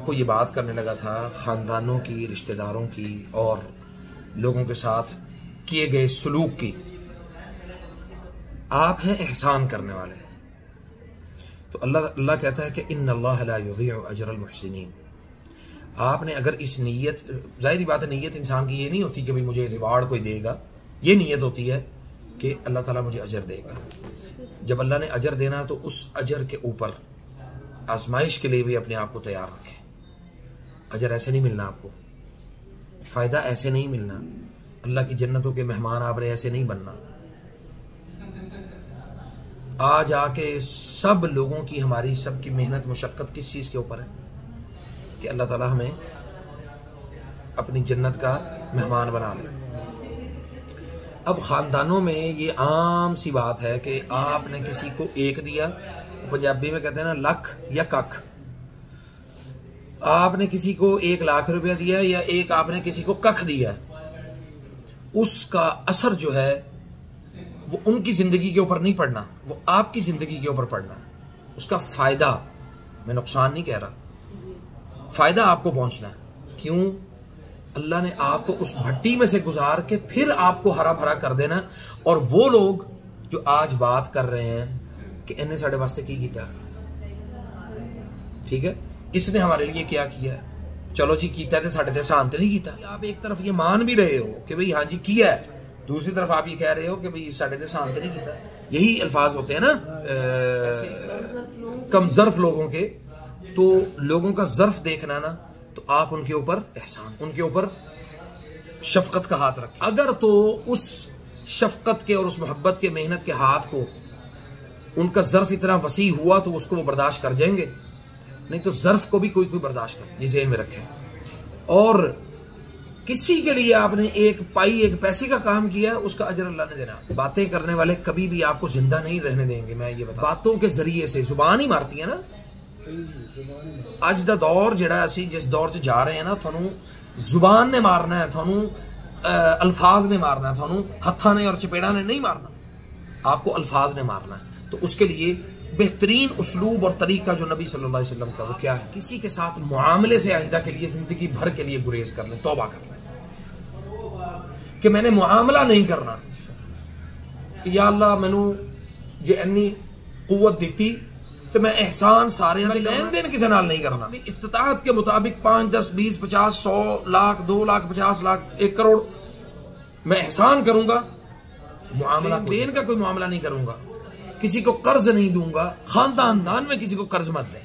کو یہ بات کرنے لگا تھا خاندانوں کی، رشتہ داروں کی اور لوگوں کے ساتھ کیے گئے سلوک کی۔ آپ ہیں احسان کرنے والے، تو اللہ کہتا ہے کہ ان اللہ لا یضیع اجر المحسنین۔ آپ نے اگر اس نیت، ظاہری بات ہے نیت انسان کی یہ نہیں ہوتی کہ بھئی مجھے ریوارڈ کوئی دے گا، یہ نیت ہوتی ہے کہ اللہ تعالیٰ مجھے اجر دے گا۔ جب اللہ نے اجر دینا تو اس اجر کے اوپر آزمائش کے لیے بھی اپنے آپ کو تیار رکھیں۔ اجر ایسے نہیں ملنا، آپ کو فائدہ ایسے نہیں ملنا، اللہ کی جنتوں کے مہمان آپ نے ایسے نہیں بننا۔ آج آ کے سب لوگوں کی، ہماری سب کی محنت مشقت کس چیز کے اوپر ہے کہ اللہ تعالیٰ ہمیں اپنی جنت کا مہمان بنا لے۔ اب خاندانوں میں یہ عام سی بات ہے کہ آپ نے کسی کو ایک دیا، پنجابی میں کہتے ہیں نا لکھ یا ککھ، آپ نے کسی کو 1 لاکھ روپیہ دیا یا آپ نے کسی کو ککھ دیا، اس کا اثر جو ہے وہ ان کی زندگی کے اوپر نہیں پڑنا، وہ آپ کی زندگی کے اوپر پڑنا۔ اس کا فائدہ، میں نقصان نہیں کہہ رہا، فائدہ آپ کو پہنچنا ہے۔ کیوں؟ اللہ نے آپ کو اس بھٹی میں سے گزار کے پھر آپ کو ہرا بھرا کر دینا۔ اور وہ لوگ جو آج بات کر رہے ہیں کہ انہیں ساڑھے واسطے کی کیتا، ٹھیک ہے، اس نے ہمارے لیے کیا کیا ہے، چلو جی کیتا ہے ساڑھے تے سانتے نہیں کیتا۔ آپ ایک طرف یہ مان بھی رہے ہو کہ بھئی ہاں جی کیا ہے، دوسری طرف آپ یہ کہہ رہے ہو کہ بھئی ساڑھے تے سانتے نہیں کیتا۔ یہی الفاظ ہوتے ہیں نا کم ظرف لوگوں کے، تو لوگوں کا ظرف دیکھنا نا، تو آپ ان کے اوپر احسان، ان کے اوپر شفقت کا ہاتھ رکھیں۔ اگر تو اس شفقت کے اور اس محبت کے، محنت کے ہاتھ کو ان کا ظرف اتنا وسیع ہوا تو اس کو وہ برداشت کر جائیں گے، نہیں تو ظرف کو بھی کوئی برداشت کر، یہ ذہن میں رکھیں۔ اور کسی کے لیے آپ نے ایک پیسے کا کام کیا، اس کا اجر اللہ نے دینا۔ باتیں کرنے والے کبھی بھی آپ کو زندہ نہیں رہنے دیں گے، میں یہ بتا، باتوں کے ذریعے سے زبان ہی مارتی ہے نا۔ اج دا دور جڑا اسی جس دور سے جا رہے ہیں نا، تھانوں زبان نے مارنا ہے، تھانوں الفاظ نے مارنا ہے، تھانوں ہتھاں نے اور چپیڑا نے نہیں مارنا، آپ کو الفاظ نے مارنا ہے۔ تو اس کے لیے بہترین اسلوب اور طریقہ جو نبی صلی اللہ علیہ وسلم کا، وہ کیا ہے؟ کسی کے ساتھ معاملے سے آئندہ کے لیے، زندگی بھر کے لیے گریز کر لیں، توبہ کر لیں کہ میں نے معاملہ نہیں کرنا کہ یا اللہ مینوں جے انی قوت دیتی تو میں احسان سارے لین دین کسی نال نہیں کرنا، استطاعت کے مطابق 5 10 20 50 100 لاکھ 2 لاکھ 50 لاکھ 1 کروڑ میں احسان کروں گا، معاملہ دین کا کوئی معاملہ نہیں کروں گا، کسی کو قرض نہیں دوں گا۔ خاندان میں کسی کو قرض مت دیں،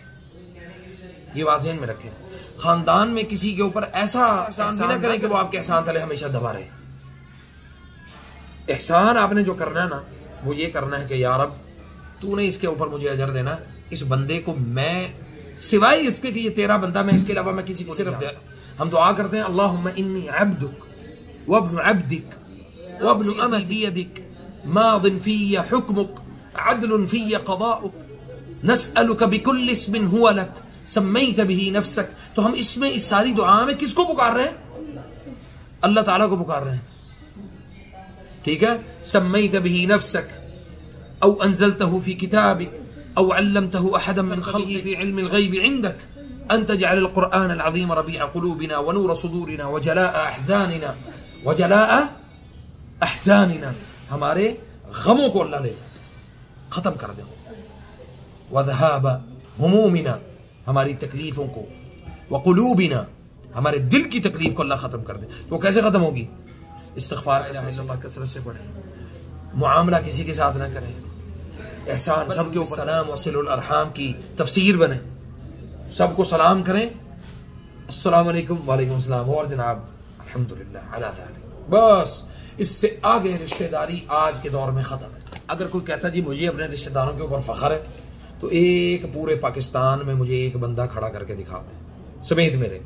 یہ بات ذہن میں رکھیں۔ خاندان میں کسی کے اوپر ایسا احسان بھی نہ کریں کہ وہ آپ کے احسان تلے ہمیشہ دبا رہے۔ احسان آپ نے جو کرنا ہے نا، وہ یہ کرنا ہے کہ یا رب تو نے اس کے اوپر مجھے اجر دینا، اس بندے کو میں سوائے اس کے کہ یہ تیرا بندہ، میں اس کے علاوہ میں کسی کو صرف دے۔ ہم دعا کرتے ہیں اللہم انی عبدک وابن عبدک وابن امت بیدک ماض فی حکمک عدل فی قضاؤک نسألک بکل اسم ہوا لک سمیت به نفسک۔ تو ہم اس میں، اس ساری دعا میں کس کو پکار رہے ہیں؟ اللہ تعالیٰ کو پکار رہے ہیں، ٹھیک ہے۔ سمیت به نفسک او انزلته فی کتابک او علمته احدا من خلقك فی علم الغیب عندک ان تجعل القرآن العظیم ربیع قلوبنا ونور صدورنا وجلاء احزاننا، ہمارے غموں کو اللہ لے ختم کر دیں، وذهاب همومنا، ہماری تکلیفوں کو، وقلوبنا، ہمارے دل کی تکلیف کو اللہ ختم کر دے۔ تو وہ کیسے ختم ہوگی؟ استغفار اللہ کثرت سے پڑھیں، معاملہ کسی کے ساتھ نہ کریں، احسان سب کے اوپر، سلام وصل الارحام کی تفسیر بنے، سب کو سلام کریں، السلام علیکم وعلیکم السلام، اور جناب الحمدللہ علی ذلک، بس اس سے آگے رشتہ داری آج کے دور میں ختم ہے۔ اگر کوئی کہتا جی مجھے اپنے رشتہ داروں کے اوپر فخر ہے، تو ایک پورے پاکستان میں مجھے ایک بندہ کھڑا کر کے دکھا دیں، سمیت میرے،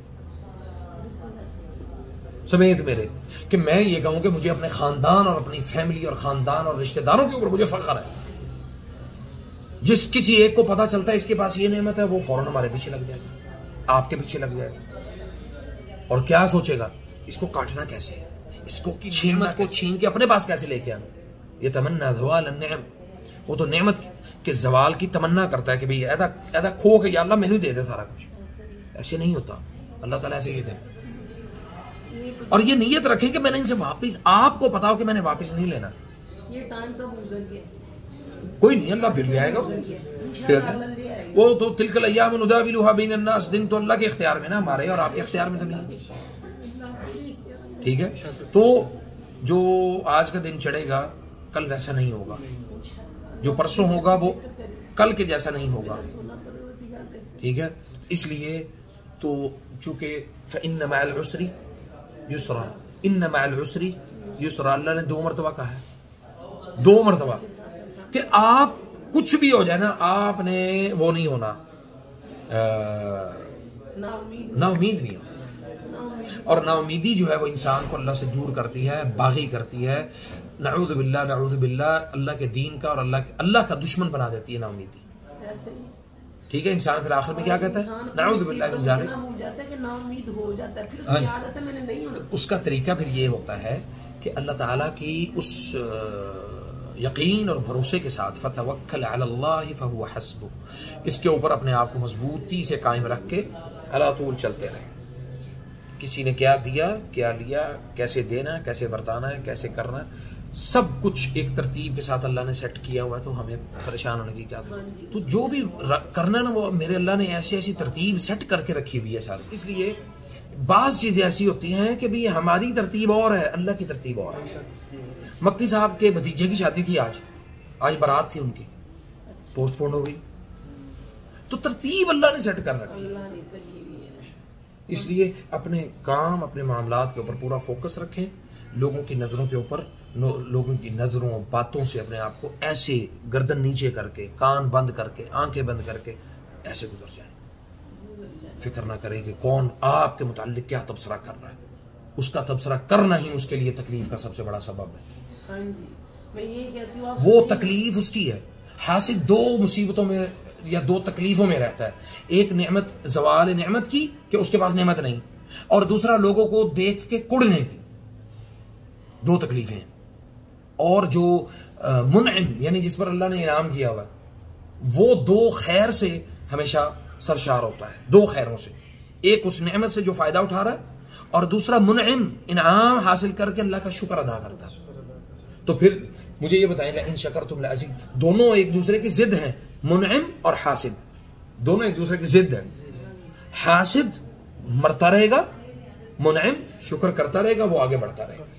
کہ میں یہ کہوں کہ مجھے اپنے خاندان اور اپنی فیملی اور خاندان اور رشتہ داروں کے اوپر مجھے فخر ہے۔ جس کسی ایک کو پتا چلتا ہے اس کے پاس یہ نعمت ہے، وہ فوراً ہمارے پیچھے لگ جائے گا، آپ کے پیچھے لگ جائے گا، اور کیا سوچے گا اس کو کاٹنا کیسے ہے، اس کو چھین کے اپنے پاس کیسے لے کے آنا۔ یہ تمنا زوال النعم، وہ تو نعمت کے زوال کی تمنا کرتا ہے کہ بھئی ایدا کھو کے یا اللہ مینوں دے دے سارا کچھ، ایسے نہیں ہوتا، اللہ تعالیٰ ایسے ہی دے. اور یہ نیت رکھیں کہ میں نے ان سے واپس، آپ کو پتا ہو کہ میں نے واپس نہیں لینا. یہ ٹائم تب گزر گیا، کوئی نہیں، اللہ پھر لے آئے گا. وہ تو تلک الایام نداولها بین الناس، دن تو اللہ کے اختیار میں نا، ہمارے اور آپ کے اختیار میں تو نہیں. ٹھیک ہے، تو جو آج کا دن چڑھے گا کل ویسا نہیں ہوگا، جو پرسوں ہوگا وہ کل کے جیسا نہیں ہوگا. ٹھیک ہے، اس لیے تو چونکہ فإن مع العسر یسرا، ان مع العسر یسرا، اللہ نے 2 مرتبہ کہا ہے، 2 مرتبہ، کہ آپ کچھ بھی ہو جائے نا، آپ نے وہ نہیں ہونا، نا امید نہیں ہونا. اور نا امیدی جو ہے وہ انسان کو اللہ سے دور کرتی ہے، باغی کرتی ہے، نعوذ باللہ نعوذ باللہ، اللہ کے دین کا اور اللہ کا دشمن بنا دیتی ہے نا امیدی. ٹھیک ہے، انسان پھر آخر میں کیا کہتا ہے؟ نعوذ باللہ من ذالک. اس کا طریقہ پھر یہ ہوتا ہے کہ اللہ تعالیٰ کی اس یقین اور بھروسے کے ساتھ فتوکل علی اللہ فہو حسبہ، اس کے اوپر اپنے آپ کو مضبوطی سے قائم رکھ کے علی طول چلتے رہیں. کسی نے کیا دیا، کیا لیا، کیسے دینا، کیسے برتانا ہے، کیسے کرنا ہے، سب کچھ ایک ترتیب کے ساتھ اللہ نے سیٹ کیا ہوا ہے. تو ہمیں پریشان ہونے کی کیا ضرورت؟ تو جو بھی کرنا نا وہ میرے اللہ نے ایسی ترتیب سیٹ کر کے رکھی ہوئی ہے ساری. اس لیے بعض چیزیں ایسی ہوتی ہیں کہ بھی ہماری ترتیب اور ہے، اللہ کی ترتیب اور ہے. مکی صاحب کے بھتیجے کی شادی تھی، آج بارات تھی ان کی، پوسٹ پون ہو گئی. تو ترتیب اللہ نے سیٹ کر رکھی. اس لیے اپنے کام، اپنے معاملات کے اوپر پورا فوکس رکھیں، لوگوں کی نظروں کے اوپر، لوگوں کی نظروں باتوں سے اپنے آپ کو ایسے گردن نیچے کر کے، کان بند کر کے، آنکھیں بند کر کے ایسے گزر جائیں. فکر نہ کریں کہ کون آپ کے متعلق کیا تبصرہ کر رہا ہے. اس کا تبصرہ کرنا ہی اس کے لیے تکلیف کا سب سے بڑا سبب ہے. وہ تکلیف اس کی ہے. حاسد 2 مصیبتوں میں یا 2 تکلیفوں میں رہتا ہے. ایک نعمت، زوال نعمت کی کہ اس کے پاس نعمت نہیں، اور دوسرا لوگوں کو دیکھ کے کڑنے کی. 2 تکلیفیں ہیں. اور جو منعم یعنی جس پر اللہ نے انعام کیا ہوا ہے، وہ 2 خیر سے ہمیشہ سرشار ہوتا ہے. 2 خیروں سے، ایک اس نعمت سے جو فائدہ اٹھا رہا ہے، اور دوسرا منعم انعام حاصل کر کے اللہ کا شکر ادا کرتا ہے. تو پھر مجھے یہ بتائیں، لئن شکرتم لازید، دونوں ایک دوسرے کی ضد ہیں. منعم اور حاسد دونوں ایک دوسرے کی ضد ہیں. حاسد مرتا رہے گا، منعم شکر کرتا رہے گا، وہ آگے بڑھتا رہے گا.